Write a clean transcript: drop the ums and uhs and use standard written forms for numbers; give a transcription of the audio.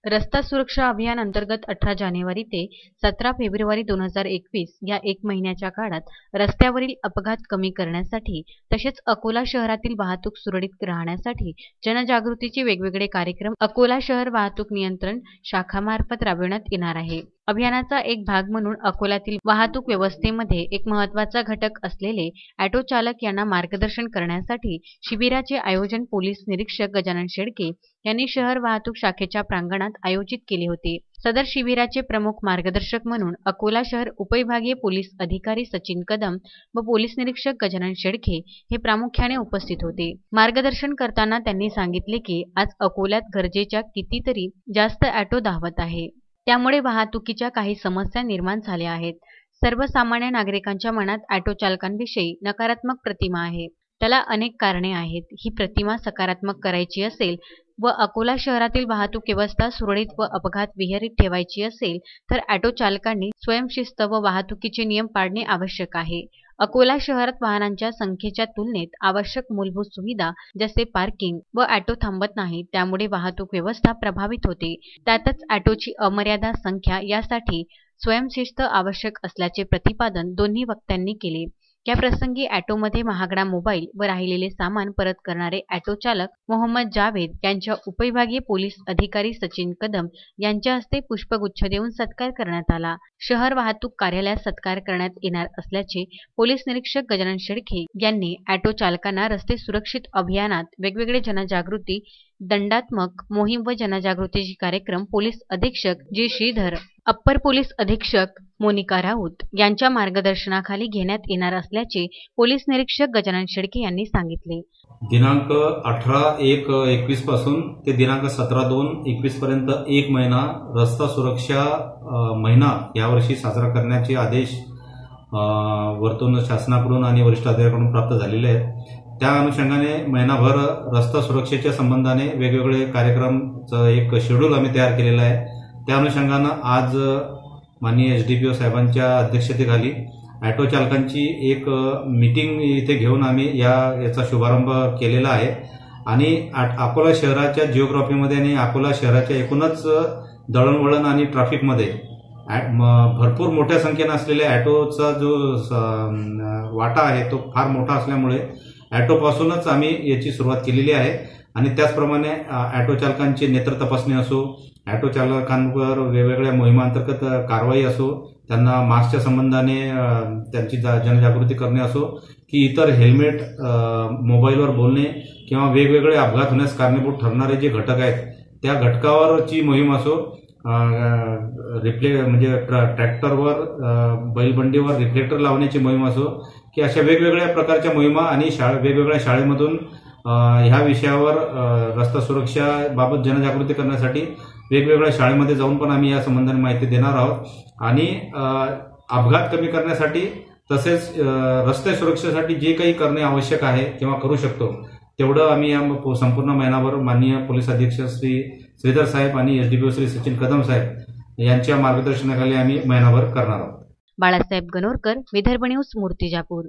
रस्ता सुरक्षा अभियान अंतर्गत 18 जानेवारी ते 17 फेब्रुवारी 2021 या 1 महिन्याच्या काळात रस्त्यावरील अपघात कमी करण्यासाठी तसेच अकोला शहरातील वाहतूक सुरळीत राहण्यासाठी जनजागृतीचे वेगवेगळे कार्यक्रम अकोला शहर वाहतूक नियंत्रण शाखामार्फत राबविण्यात येणार आहे। अभियानाचा एक भाग म्हणून अकोल्यातील वाहतूक व्यवस्थेमध्ये एक महत्त्वाचा घटक असलेले ऑटो चालक यांना मार्गदर्शन करण्यासाठी शिबिराचे आयोजन पोलीस निरीक्षक गजानन शेळके यांनी शहर वाहतूक शाखेच्या प्रांगणात आयोजित केले होते। सदर शिबिराचे प्रमुख मार्गदर्शक म्हणून अकोला शहर उपविभागीय पोलीस अधिकारी सचिन कदम व पोलीस निरीक्षक गजानन शेळके हे प्रामुख्याने उपस्थित होते। मार्गदर्शन करताना त्यांनी सांगितले की आज अकोल्यात गरजेच्या कितीतरी जास्त ऑटो धावत आहे, त्यामुळे वाहतुकीच्या काही समस्या निर्माण झाल्या आहेत। सर्वसामान्य नागरिकांच्या मनात ऑटो चालकांविषयी नकारात्मक प्रतिमा आहे, त्याला अनेक कारणे आहेत। ही प्रतिमा सकारात्मक करायची असेल व अकोला शहरातील वाहतूक व्यवस्था सुरळीत व अपघात विरहित ठेवायची असेल तर ऑटो चालकांनी स्वयंशिस्त व वाहतुकीचे नियम पाळणे आवश्यक आहे। अकोला शहरात वाहनांच्या संख्येच्या तुलनेत आवश्यक मूलभूत सुविधा जसे पार्किंग व ऑटो थांबत नाही, त्यामुळे वाहतूक व्यवस्था प्रभावित होते। त्यातच ऑटोची अमर्याद संख्या यासाठी स्वयंशिस्त आवश्यक असल्याचे प्रतिपादन दोन्ही वक्त्यांनी केले। या प्रसंगी ऑटोमध्ये महागडा मोबाईल व राहिलेले सामान परत करणारे ऑटो चालक मोहम्मद जावेद यांच्या उपविभागीय पोलीस अधिकारी सचिन कदम यांच्या हस्ते पुष्पगुच्छ देऊन सत्कार करण्यात आला। शहर वाहतूक कार्यालयात सत्कार करण्यात येणार असल्याचे पोलीस निरीक्षक गजानन शेळके यांनी ऑटो चालकांना रस्ते सुरक्षित अभियानात वेगवेगळे जनजागृती दंडात्मक मोहीम व जनजागृतीचे कार्यक्रम पोलीस अधीक्षक जी श्रीधर, अप्पर पोलीस अधीक्षक मोनिका राऊत यांच्या मार्गदर्शनाखाली घेण्यात येणार असल्याचे पोलीस निरीक्षक गजानन शेळके यांनी सांगितले। दिनांक 18/1/21 पासून ते दिनांक 17/2/21 पर्यंत 1 महिना रस्ता सुरक्षा महिना यावर्षी साजरा करण्याचे आदेश वरतून शासनाकडून आणि वरिष्ठ अधिकाऱ्यांकडून प्राप्त झालेले आहेत। त्या अनुषंगाने महिनाभर रस्ता सुरक्षेच्या संबंधाने वेगवेगळे कार्यक्रमचं एक शेड्यूल आम्ही तयार केलेलं आहे। त्या अनुषंगाने आज माननीय एसडीपीओ साहेबांच्या अध्यक्षतेखाली ऑटो चालकांची एक मीटिंग इथे घेऊन आम्ही याचा शुभारंभ केलेला आहे आणि अकोला शहराच्या जिओग्राफीमध्ये आणि अकोला शहराच्या एकूणच दळणवळण आणि ट्रॅफिकमध्ये भरपूर मोठ्या संख्येने असलेल्या ऑटोचा जो वाटा आहे तो फार मोठा असल्यामुळे ऑटोपासूनच आम्ही याची सुरुवात केलेली आहे आणि त्याचप्रमाणे ऑटो चालकांची नेत्र तपासणी असो, ऑटो चालकांवर वेगवेगळ्या मोहिमांतर्गत कारवाई असो, त्यांना मास्कच्या संबंधाने त्यांची जनजागृती करणे असो की इतर हेल्मेट, मोबाईलवर बोलणे किंवा वेगवेगळे अपघात होण्यास कारणीभूत ठरणारे जे घटक आहेत त्या घटकावरची मोहीम असो, म्हणजे ट्रॅक्टरवर बैलबंडीवर रिफ्लेक्टर लावण्याची मोहीम असो की अशा वेगवेगळ्या प्रकारच्या मोहिमा आणि वेगवेगळ्या शाळेमधून ह्या विषयावर रस्ता सुरक्षा बाबत जनजागृती करण्यासाठी वेगवेगळ्या शाळेमध्ये जाऊन पण आम्ही या संबंधाने माहिती देणार आहोत आणि अपघात कमी करण्यासाठी तसेच रस्ते सुरक्षेसाठी जे काही करणे आवश्यक आहे किंवा करू शकतो तेवढं आम्ही या संपूर्ण महिनाभर माननीय पोलीस अधीक्षक श्री श्रीधर साहेब आणि एसडीपीओ श्री सचिन कदम साहेब यांच्या मार्गदर्शनाखाली आम्ही महिनाभर करणार आहोत। बाळासाहेब गणोरकर, विदर्भ न्यूज, मूर्तिजापूर।